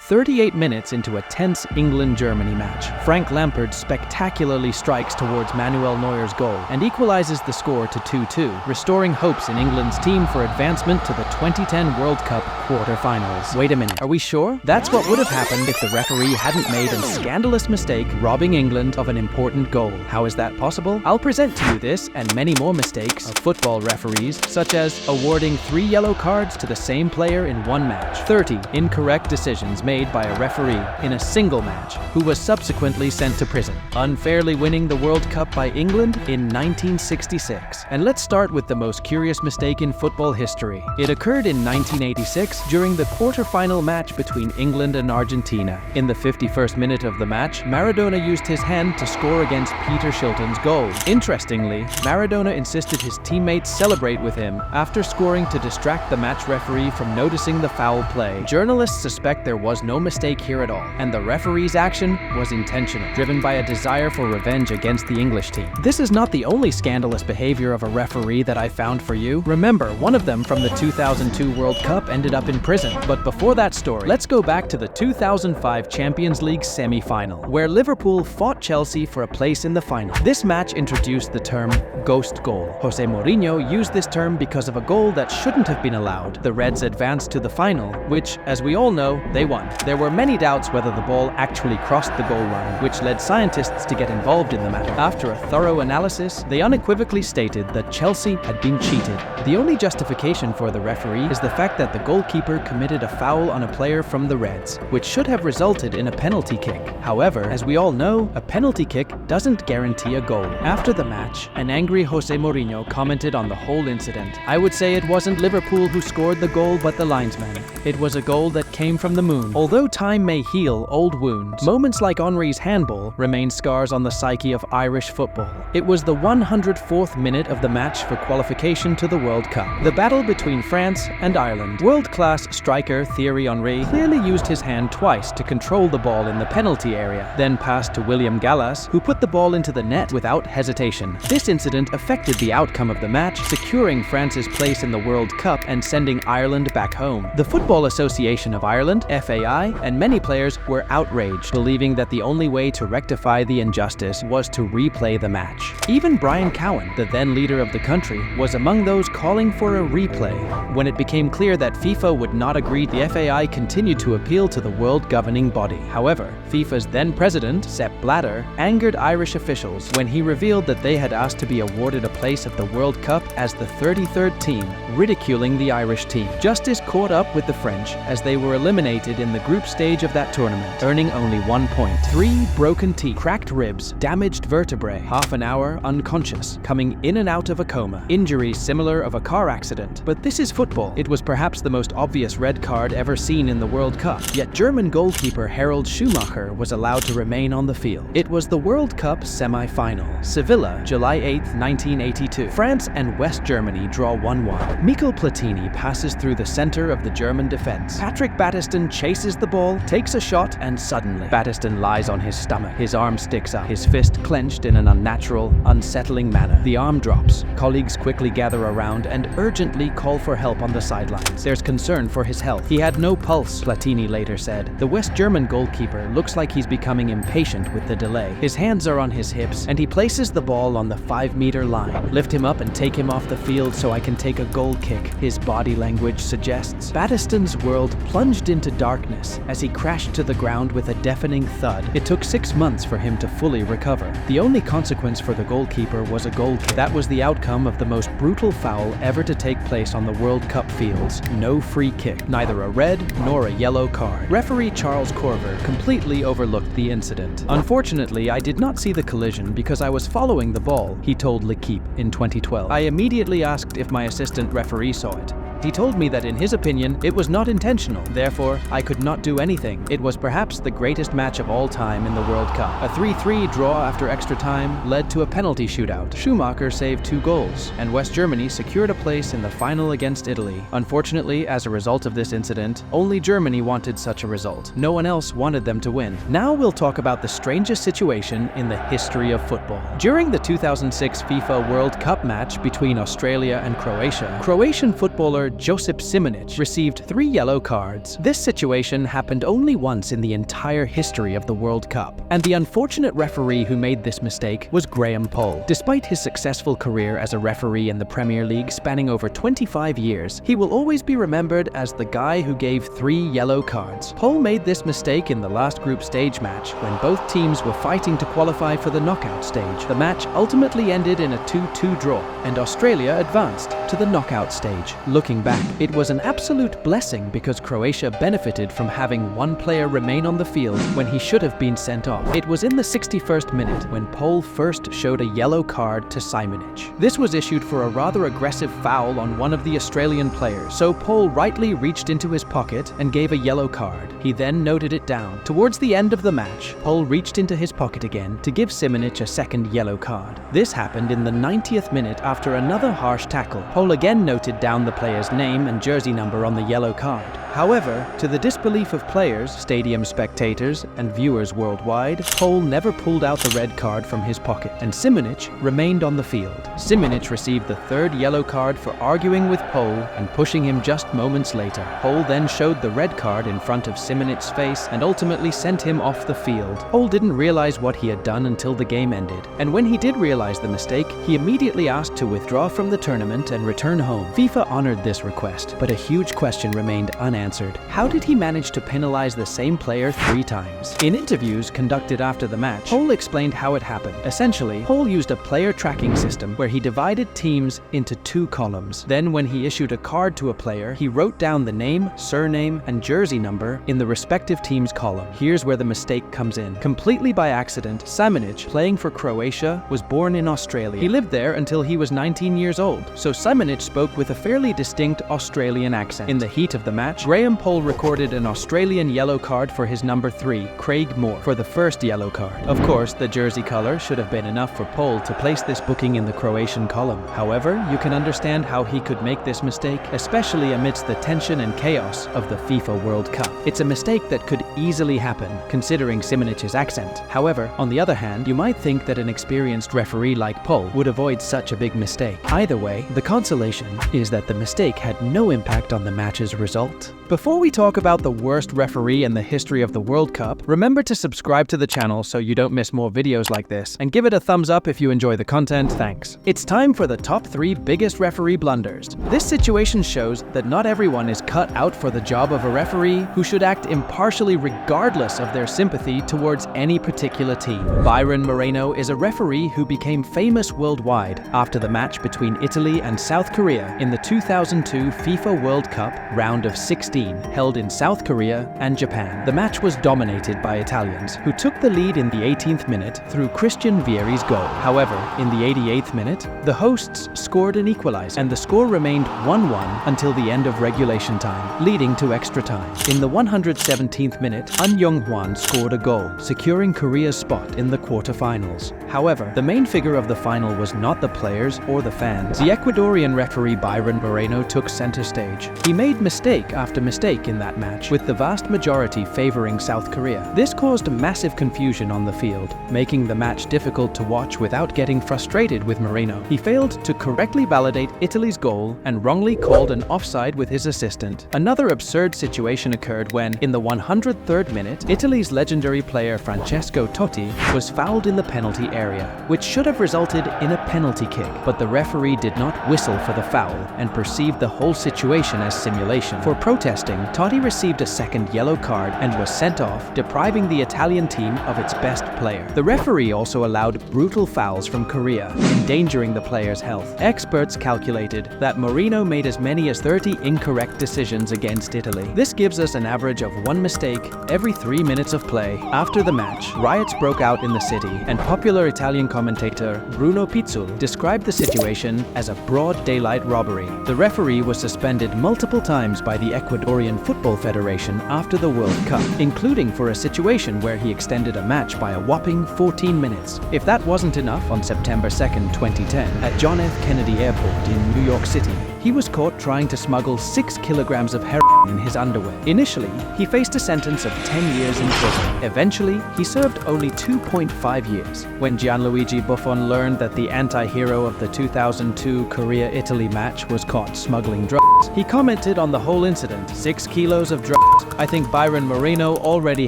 38 minutes into a tense England-Germany match, Frank Lampard spectacularly strikes towards Manuel Neuer's goal and equalizes the score to 2-2, restoring hopes in England's team for advancement to the 2010 World Cup quarter-finals. Wait a minute, are we sure? That's what would have happened if the referee hadn't made a scandalous mistake robbing England of an important goal. How is that possible? I'll present to you this and many more mistakes of football referees, such as awarding 3 yellow cards to the same player in one match, 30 incorrect decisions made by a referee in a single match, who was subsequently sent to prison, unfairly winning the World Cup by England in 1966. And let's start with the most curious mistake in football history. It occurred in 1986 during the quarter-final match between England and Argentina. In the 51st minute of the match, Maradona used his hand to score against Peter Shilton's goal. Interestingly, Maradona insisted his teammates celebrate with him after scoring to distract the match referee from noticing the foul play. Journalists suspect there was no mistake here at all, and the referee's action was intentional, driven by a desire for revenge against the English team. This is not the only scandalous behavior of a referee that I found for you. Remember, one of them from the 2002 World Cup ended up in prison. But before that story, let's go back to the 2005 Champions League semi-final, where Liverpool fought Chelsea for a place in the final. This match introduced the term ghost goal. Jose Mourinho used this term because of a goal that shouldn't have been allowed. The Reds advanced to the final, which, as we all know, they won. There were many doubts whether the ball actually crossed the goal line, which led scientists to get involved in the matter. After a thorough analysis, they unequivocally stated that Chelsea had been cheated. The only justification for the referee is the fact that the goalkeeper committed a foul on a player from the Reds, which should have resulted in a penalty kick. However, as we all know, a penalty kick doesn't guarantee a goal. After the match, an angry Jose Mourinho commented on the whole incident. "I would say it wasn't Liverpool who scored the goal, but the linesman. It was a goal that came from the moon." Although time may heal old wounds, moments like Henry's handball remain scars on the psyche of Irish football. It was the 104th minute of the match for qualification to the World Cup. The battle between France and Ireland. World-class striker Thierry Henry clearly used his hand twice to control the ball in the penalty area, then passed to William Gallas, who put the ball into the net without hesitation. This incident affected the outcome of the match, securing France's place in the World Cup and sending Ireland back home. The Football Association of Ireland, FAI, and many players were outraged, believing that the only way to rectify the injustice was to replay the match. Even Brian Cowan, the then leader of the country, was among those calling for a replay. When it became clear that FIFA would not agree, the FAI continued to appeal to the world governing body. However, FIFA's then president, Sepp Blatter, angered Irish officials when he revealed that they had asked to be awarded a place at the World Cup as the 33rd team, ridiculing the Irish team. Justice caught up with the French as they were eliminated in the group stage of that tournament, earning only 1 point. 3 broken teeth, cracked ribs, damaged vertebrae, half an hour unconscious, coming in and out of a coma. Injuries similar of a car accident. But this is football. It was perhaps the most obvious red card ever seen in the World Cup. Yet German goalkeeper Harald Schumacher was allowed to remain on the field. It was the World Cup semi-final. Sevilla, July 8, 1982. France and West Germany draw 1-1. Michel Platini passes through the center of the German defense. Patrick Battiston chases the ball, takes a shot, and suddenly Battiston lies on his stomach. His arm sticks up, his fist clenched in an unnatural, unsettling manner. The arm drops. Colleagues quickly gather around and urgently call for help on the sidelines. There's concern for his health. He had no pulse, Platini later said. The West German goalkeeper looks like he's becoming impatient with the delay. His hands are on his hips, and he places the ball on the 5-meter line. "Lift him up and take him off the field so I can take a goal kick," his body language suggests. Battiston's world plunged into darkness as he crashed to the ground with a deafening thud. It took 6 months for him to fully recover. The only consequence for the goalkeeper was a goal kick. That was the outcome of the most brutal foul ever to take place on the World Cup fields. No free kick, neither a red nor a yellow card. Referee Charles Corver completely overlooked the incident. "Unfortunately, I did not see the collision because I was following the ball," he told L'Equipe in 2012. "I immediately asked if my assistant referee saw it. He told me that in his opinion, it was not intentional. Therefore, I could not do anything. It was perhaps the greatest match of all time in the World Cup. A 3-3 draw after extra time led to a penalty shootout. Schumacher saved 2 goals, and West Germany secured a place in the final against Italy. Unfortunately, as a result of this incident, only Germany wanted such a result. No one else wanted them to win. Now we'll talk about the strangest situation in the history of football. During the 2006 FIFA World Cup match between Australia and Croatia, Croatian footballer Josip Simonic received 3 yellow cards. This situation happened only once in the entire history of the World Cup, and the unfortunate referee who made this mistake was Graham Poll. Despite his successful career as a referee in the Premier League spanning over 25 years, he will always be remembered as the guy who gave 3 yellow cards. Poll made this mistake in the last group stage match when both teams were fighting to qualify for the knockout stage. The match ultimately ended in a 2-2 draw, and Australia advanced to the knockout stage. Looking back, it was an absolute blessing because Croatia benefited from having one player remain on the field when he should have been sent off. It was in the 61st minute when Poll first showed a yellow card to Simonic. This was issued for a rather aggressive foul on one of the Australian players, so Poll rightly reached into his pocket and gave a yellow card. He then noted it down. Towards the end of the match, Poll reached into his pocket again to give Simonic a second yellow card. This happened in the 90th minute after another harsh tackle. Poll again noted down the player's name and jersey number on the yellow card. However, to the disbelief of players, stadium spectators, and viewers worldwide, Poll never pulled out the red card from his pocket, and Simonic remained on the field. Simonic received the 3rd yellow card for arguing with Poll and pushing him just moments later. Poll then showed the red card in front of Simonic's face and ultimately sent him off the field. Poll didn't realize what he had done until the game ended, and when he did realize the mistake, he immediately asked to withdraw from the tournament and return home. FIFA honored this request, but a huge question remained unanswered. How did he manage to penalize the same player 3 times? In interviews conducted after the match, Poll explained how it happened. Essentially, Poll used a player tracking system where he divided teams into 2 columns. Then when he issued a card to a player, he wrote down the name, surname, and jersey number in the respective team's column. Here's where the mistake comes in. Completely by accident, Simonic, playing for Croatia, was born in Australia. He lived there until he was 19 years old, so Simonic spoke with a fairly distinct Australian accent. In the heat of the match, Graham Poll recorded an Australian yellow card for his number 3, Craig Moore, for the first yellow card. Of course, the jersey colour should have been enough for Poll to place this booking in the Croatian column. However, you can understand how he could make this mistake, especially amidst the tension and chaos of the FIFA World Cup. It's a mistake that could easily happen, considering Simonic's accent. However, on the other hand, you might think that an experienced referee like Poll would avoid such a big mistake. Either way, the consolation is that the mistake had no impact on the match's result. Before we talk about the worst referee in the history of the World Cup, remember to subscribe to the channel so you don't miss more videos like this, and give it a thumbs up if you enjoy the content. Thanks. It's time for the top 3 biggest referee blunders. This situation shows that not everyone is cut out for the job of a referee who should act impartially regardless of their sympathy towards any particular team. Byron Moreno is a referee who became famous worldwide after the match between Italy and South Korea in the 2002 FIFA World Cup round of 16 held in South Korea and Japan. The match was dominated by Italians, who took the lead in the 18th minute through Christian Vieri's goal. However, in the 88th minute, the hosts scored an equalizer, and the score remained 1-1 until the end of regulation time, leading to extra time. In the 117th minute, An Young-hwan scored a goal, securing Korea's spot in the quarterfinals. However, the main figure of the final was not the players or the fans. The Ecuadorian referee Byron Moreno took center stage. He made mistake after mistake in that match, with the vast majority favoring South Korea. This caused massive confusion on the field, making the match difficult to watch without getting frustrated with Moreno. He failed to correctly validate Italy's goal and wrongly called an offside with his assistant. Another absurd situation occurred when, in the 103rd minute, Italy's legendary player Francesco Totti was fouled in the penalty area, which should have resulted in a penalty kick, but the referee did not whistle for the foul and perceived the whole situation as simulation. For protesting, Totti received a second yellow card and was sent off, depriving the Italian team of its best player. The referee also allowed brutal fouls from Korea, endangering the player's health. Experts calculated that Moreno made as many as 30 incorrect decisions against Italy. This gives us an average of 1 mistake every 3 minutes of play. After the match, riots broke out in the city, and popular Italian commentator Bruno Pizzul described the situation as a broad daylight robbery. The referee was suspended multiple times by the Ecuadorian Football Federation after the World Cup, including for a situation where he extended a match by a whopping 14 minutes. If that wasn't enough, on September 2nd, 2010, at John F. Kennedy Airport in New York City, he was caught trying to smuggle 6 kilograms of heroin in his underwear. Initially, he faced a sentence of 10 years in prison. Eventually, he served only 2.5 years. When Gianluigi Buffon learned that the anti-hero of the 2002 Korea-Italy match was caught smuggling drugs, He commented on the whole incident, 6 kilos of drugs. I think Byron Moreno already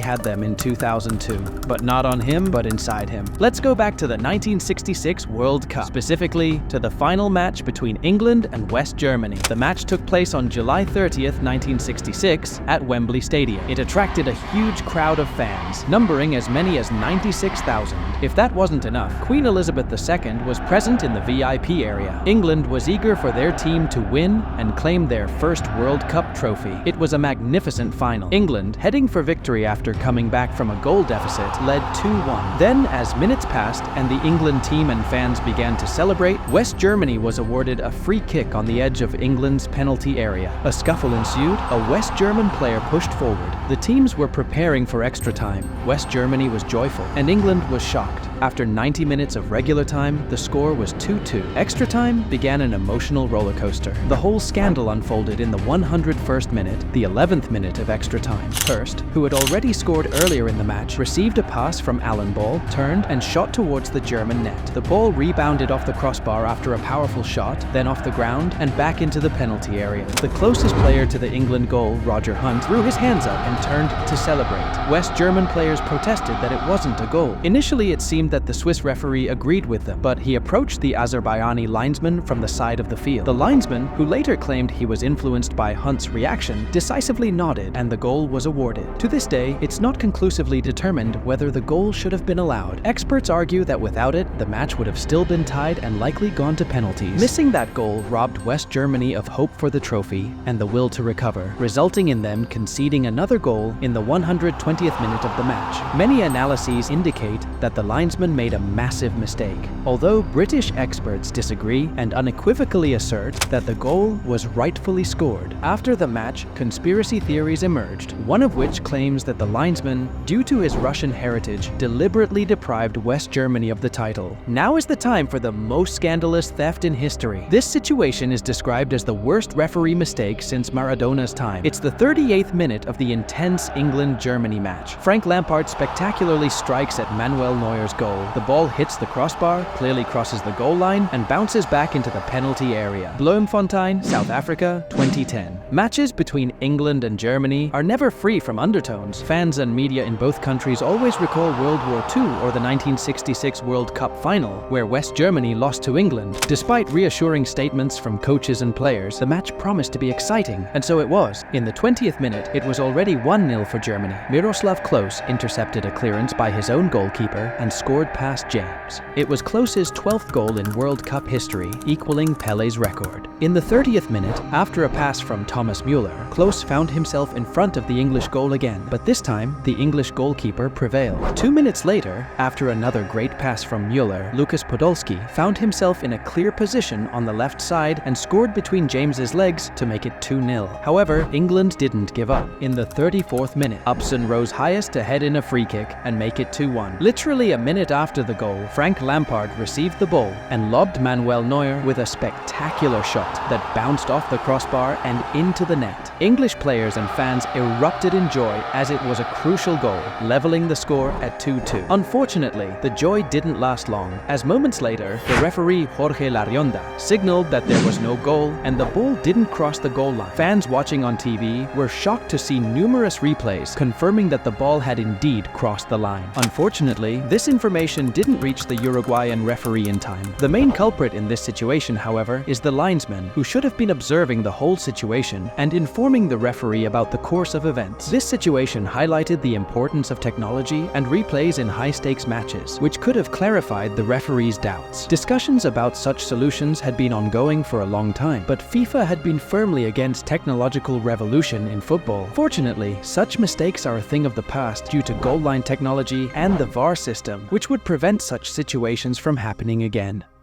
had them in 2002, but not on him, but inside him. Let's go back to the 1966 World Cup, specifically to the final match between England and West Germany. The match took place on July 30th, 1966 at Wembley Stadium. It attracted a huge crowd of fans, numbering as many as 96,000. If that wasn't enough, Queen Elizabeth II was present in the VIP area. England was eager for their team to win and claim their first World Cup trophy. It was a magnificent final. England, heading for victory after coming back from a goal deficit, led 2-1. Then, as minutes passed and the England team and fans began to celebrate, West Germany was awarded a free kick on the edge of England's penalty area. A scuffle ensued. A West German player pushed forward. The teams were preparing for extra time. West Germany was joyful, and England was shocked. After 90 minutes of regular time, the score was 2-2. Extra time began an emotional roller coaster. The whole scandal unfolded in the 101st minute, the 11th minute of extra time. Hurst, who had already scored earlier in the match, received a pass from Alan Ball, turned and shot towards the German net. The ball rebounded off the crossbar after a powerful shot, then off the ground and back into the penalty area. The closest player to the England goal, Roger Hunt, threw his hands up and turned to celebrate. West German players protested that it wasn't a goal. Initially, it seemed that the Swiss referee agreed with them, but he approached the Azerbaijani linesman from the side of the field. The linesman, who later claimed he was influenced by Hunt's reaction, decisively nodded, and the goal was awarded. To this day, it's not conclusively determined whether the goal should have been allowed. Experts argue that without it, the match would have still been tied and likely gone to penalties. Missing that goal robbed West Germany of hope for the trophy and the will to recover, resulting in them conceding another goal in the 120th minute of the match. Many analyses indicate that the linesman made a massive mistake, although British experts disagree and unequivocally assert that the goal was rightfully scored. After the match, conspiracy theories emerged, one of which claims that the linesman, due to his Russian heritage, deliberately deprived West Germany of the title. Now is the time for the most scandalous theft in history. This situation is described as the worst referee mistake since Maradona's time. It's the 38th minute of the intense England-Germany match. Frank Lampard spectacularly strikes at Manuel Neuer's goal. The ball hits the crossbar, clearly crosses the goal line, and bounces back into the penalty area. Bloemfontein, South Africa, 2010. Matches between England and Germany are never free from undertones. Fans and media in both countries always recall World War II or the 1966 World Cup final, where West Germany lost to England. Despite reassuring statements from coaches and players, the match promised to be exciting, and so it was. In the 20th minute, it was already 1-0 for Germany. Miroslav Klose intercepted a clearance by his own goalkeeper and scored past James. It was Klose's 12th goal in World Cup history, equaling Pele's record. In the 30th minute, after a pass from Thomas Müller, Klose found himself in front of the English goal again, but this time, the English goalkeeper prevailed. 2 minutes later, after another great pass from Müller, Lukas Podolski found himself in a clear position on the left side and scored between James's legs to make it 2-0. However, England didn't give up. In the 34th minute, Upson rose highest to head in a free kick and make it 2-1. Literally a minute after the goal, Frank Lampard received the ball and lobbed Manuel Neuer with a spectacular shot that bounced off the crossbar and into the net. English players and fans erupted in joy as it was a crucial goal, leveling the score at 2-2. Unfortunately, the joy didn't last long, as moments later, the referee Jorge Larionda signaled that there was no goal and the ball didn't cross the goal line. Fans watching on TV were shocked to see numerous replays confirming that the ball had indeed crossed the line. Unfortunately, this information didn't reach the Uruguayan referee in time. The main culprit in this situation, however, is the linesman, who should have been observing the whole situation and informing the referee about the course of events. This situation highlighted the importance of technology and replays in high-stakes matches, which could have clarified the referee's doubts. Discussions about such solutions had been ongoing for a long time, but FIFA had been firmly against technological revolution in football. Fortunately, such mistakes are a thing of the past due to goal line technology and the VAR system, which would prevent such situations from happening again.